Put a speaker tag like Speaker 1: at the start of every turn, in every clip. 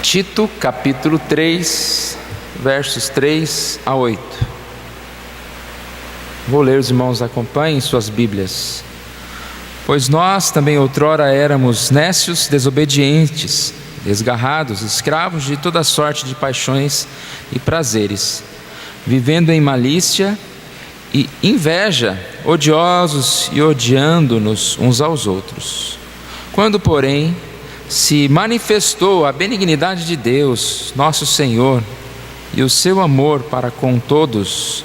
Speaker 1: Tito, capítulo 3, versos 3 a 8. Vou ler, os irmãos acompanhem suas Bíblias. Pois nós também outrora éramos nécios, desobedientes, desgarrados, escravos de toda sorte de paixões e prazeres, vivendo em malícia e inveja, odiosos e odiando-nos uns aos outros. Quando, porém, se manifestou a benignidade de Deus, nosso Senhor, e o seu amor para com todos,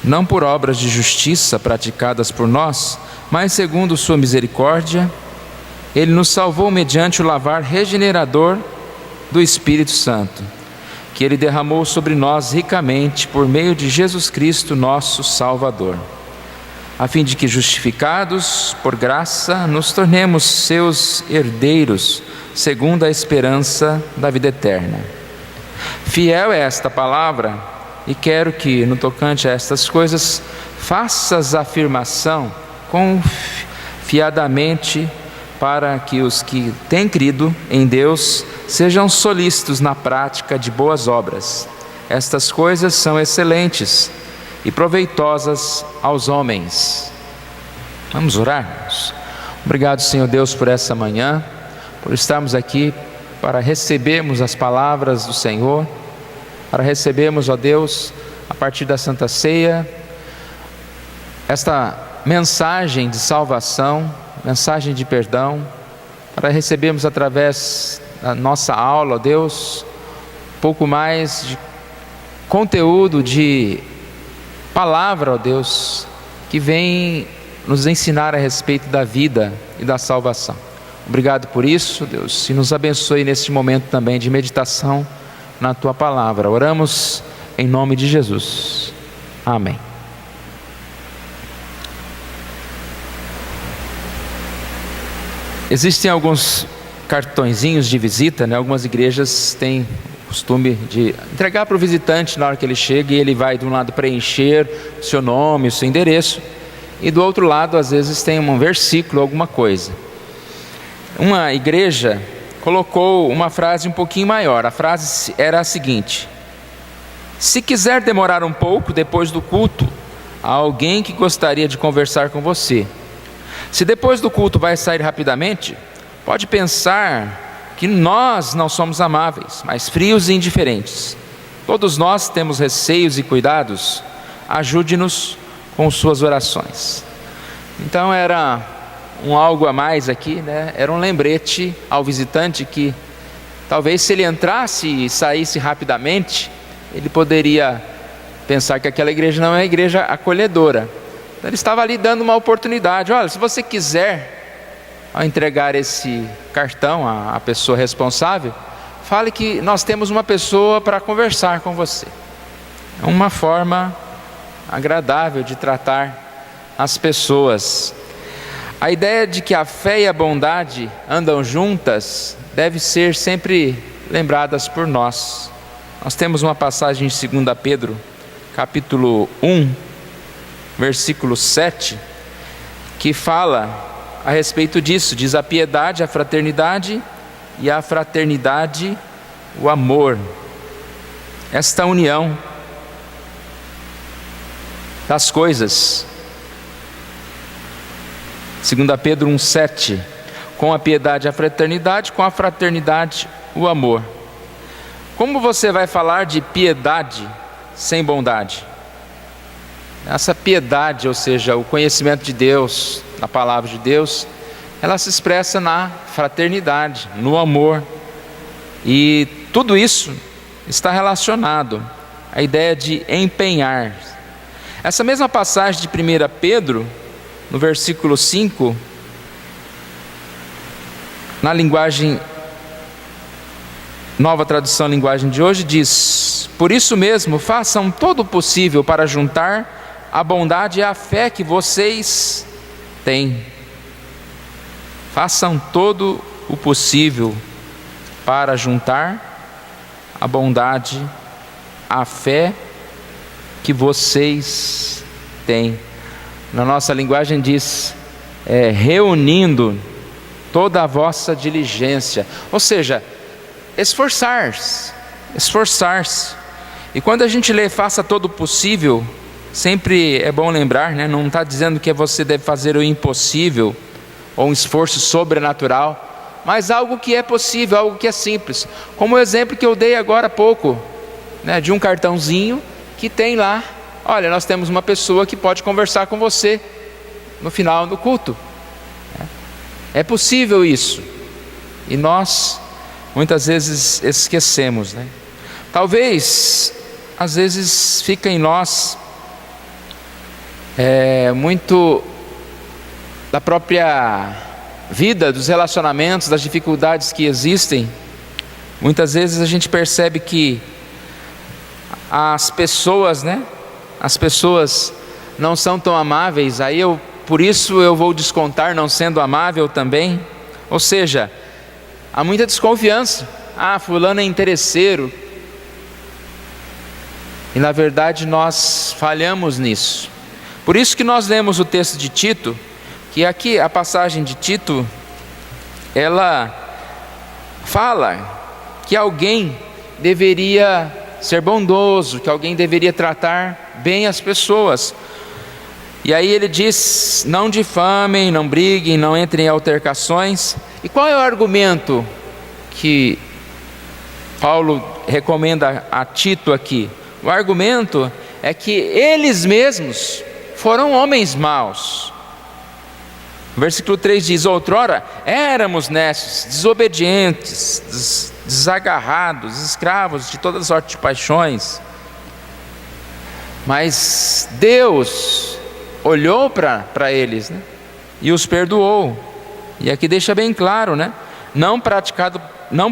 Speaker 1: não por obras de justiça praticadas por nós, mas segundo sua misericórdia, Ele nos salvou mediante o lavar regenerador do Espírito Santo, que Ele derramou sobre nós ricamente por meio de Jesus Cristo, nosso Salvador, a fim de que, justificados por graça, nos tornemos seus herdeiros, segundo a esperança da vida eterna. Fiel é esta palavra, e quero que, no tocante a estas coisas, faças afirmação confiadamente, para que os que têm crido em Deus sejam solícitos na prática de boas obras. Estas coisas são excelentes e proveitosas aos homens. Vamos orar? Obrigado, Senhor Deus, por essa manhã, por estarmos aqui para recebermos as palavras do Senhor, para recebermos, ó Deus, a partir da Santa Ceia, esta mensagem de salvação, mensagem de perdão, para recebermos através da nossa aula, ó Deus, um pouco mais de conteúdo, de palavra, ó Deus, que vem nos ensinar a respeito da vida e da salvação. Obrigado por isso, Deus, e nos abençoe neste momento também de meditação na Tua Palavra. Oramos em nome de Jesus. Amém. Existem alguns cartõezinhos de visita, né? Algumas igrejas têm costume de entregar para o visitante na hora que ele chega, e ele vai de um lado preencher o seu nome, o seu endereço, e do outro lado às vezes tem um versículo, alguma coisa. Uma igreja colocou uma frase um pouquinho maior. A frase era a seguinte: se quiser demorar um pouco depois do culto, há alguém que gostaria de conversar com você. Se depois do culto vai sair rapidamente, pode pensar que nós não somos amáveis, mas frios e indiferentes. Todos nós temos receios e cuidados. Ajude-nos com suas orações. Então era algo a mais aqui, né? Era um lembrete ao visitante que talvez, se ele entrasse e saísse rapidamente, ele poderia pensar que aquela igreja não é uma igreja acolhedora. Então ele estava ali dando uma oportunidade. Olha, se você quiser, ao entregar esse cartão à pessoa responsável, fale que nós temos uma pessoa para conversar com você. É uma forma agradável de tratar as pessoas. A ideia de que a fé e a bondade andam juntas deve ser sempre lembradas por nós. Nós temos uma passagem em 2 Pedro, capítulo 1, versículo 7, que fala a respeito disso. Diz: a piedade, a fraternidade, e a fraternidade, o amor. Esta união das coisas. 2 Pedro 1,7, com a piedade a fraternidade, com a fraternidade o amor. Como você vai falar de piedade sem bondade? Essa piedade, ou seja, o conhecimento de Deus, a palavra de Deus, ela se expressa na fraternidade, no amor. E tudo isso está relacionado à ideia de empenhar. Essa mesma passagem de 1 Pedro, no versículo 5, na linguagem, nova tradução, linguagem de hoje, diz: por isso mesmo, façam todo o possível para juntar a bondade e a fé que vocês têm. Façam todo o possível para juntar a bondade, a fé que vocês têm. Na nossa linguagem diz, reunindo toda a vossa diligência. Ou seja, esforçar-se. E quando a gente lê faça todo o possível, sempre é bom lembrar, né? Não está dizendo que você deve fazer o impossível, ou um esforço sobrenatural, mas algo que é possível, algo que é simples. Como o exemplo que eu dei agora há pouco, né? De um cartãozinho que tem lá, olha, nós temos uma pessoa que pode conversar com você no final do culto. É possível isso. E nós, muitas vezes, esquecemos, né? Talvez, às vezes, fica em nós muito da própria vida, dos relacionamentos, das dificuldades que existem. Muitas vezes a gente percebe que as pessoas, né? As pessoas não são tão amáveis, por isso eu vou descontar não sendo amável também. Ou seja, há muita desconfiança. Fulano é interesseiro. E na verdade nós falhamos nisso. Por isso que nós lemos o texto de Tito, que aqui a passagem de Tito, ela fala que alguém deveria ser bondoso, que alguém deveria tratar bem as pessoas. E aí ele diz: não difamem, não briguem, não entrem em altercações. E qual é o argumento que Paulo recomenda a Tito aqui? O argumento é que eles mesmos foram homens maus. O versículo 3 diz: outrora éramos necios, desobedientes, desagarrados, escravos de toda sorte de paixões. Mas Deus olhou para eles, né? E os perdoou. E aqui deixa bem claro, né? Não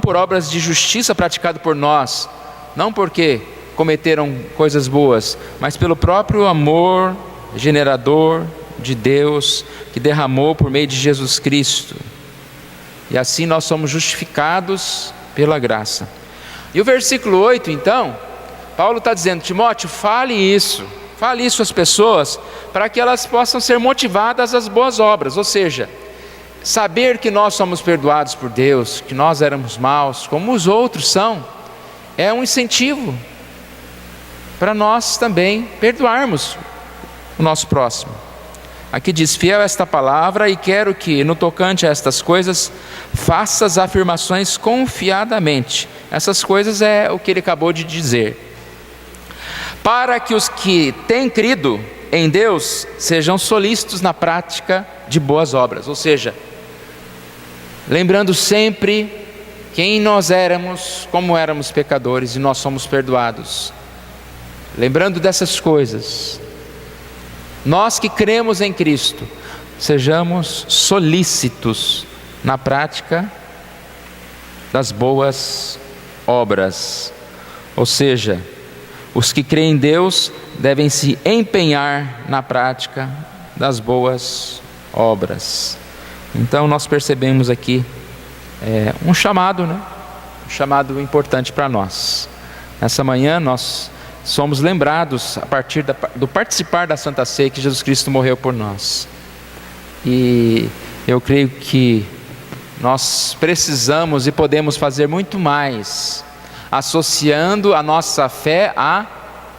Speaker 1: por obras de justiça praticado por nós, não porque cometeram coisas boas, mas pelo próprio amor generador de Deus, que derramou por meio de Jesus Cristo. E assim nós somos justificados pela graça. E o versículo 8 então, Paulo está dizendo: Timóteo, fale isso às pessoas, para que elas possam ser motivadas às boas obras. Ou seja, saber que nós somos perdoados por Deus, que nós éramos maus, como os outros são, é um incentivo para nós também perdoarmos o nosso próximo. Aqui diz: fiel a esta palavra, e quero que no tocante a estas coisas faças afirmações confiadamente. Essas coisas é o que ele acabou de dizer, para que os que têm crido em Deus sejam solícitos na prática de boas obras. Ou seja, lembrando sempre quem nós éramos, como éramos pecadores, e nós somos perdoados. Lembrando dessas coisas, nós que cremos em Cristo, sejamos solícitos na prática das boas obras. Ou seja, os que creem em Deus devem se empenhar na prática das boas obras. Então nós percebemos aqui um chamado, né? Um chamado importante para nós. Nessa manhã nós somos lembrados a partir do participar da Santa Ceia que Jesus Cristo morreu por nós. E eu creio que nós precisamos e podemos fazer muito mais, associando a nossa fé à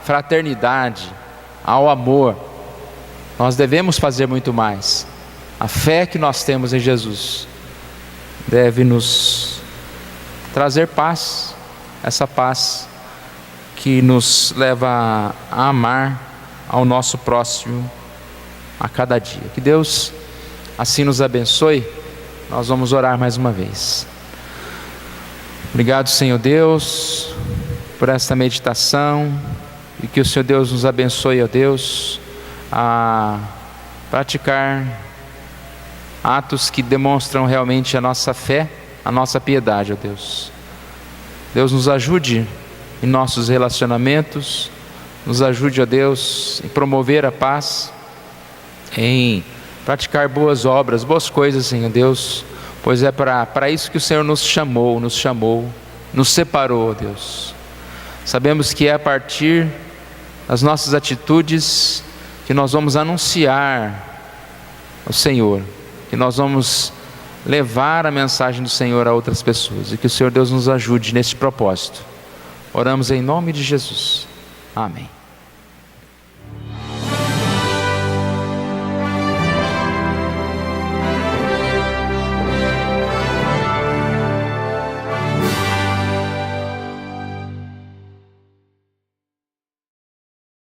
Speaker 1: fraternidade, ao amor. Nós devemos fazer muito mais. A fé que nós temos em Jesus deve nos trazer paz, essa paz que nos leva a amar ao nosso próximo a cada dia. Que Deus assim nos abençoe. Nós vamos orar mais uma vez. Obrigado, Senhor Deus, por esta meditação, e que o Senhor Deus nos abençoe, ó Deus, a praticar atos que demonstram realmente a nossa fé, a nossa piedade, ó Deus. Deus, nos ajude em nossos relacionamentos, nos ajude, ó Deus, em promover a paz, em praticar boas obras, boas coisas, Senhor Deus, pois é para isso que o Senhor nos chamou, nos separou, ó Deus. Sabemos que é a partir das nossas atitudes que nós vamos anunciar o Senhor, que nós vamos levar a mensagem do Senhor a outras pessoas, e que o Senhor Deus nos ajude nesse propósito. Oramos em nome de Jesus. Amém.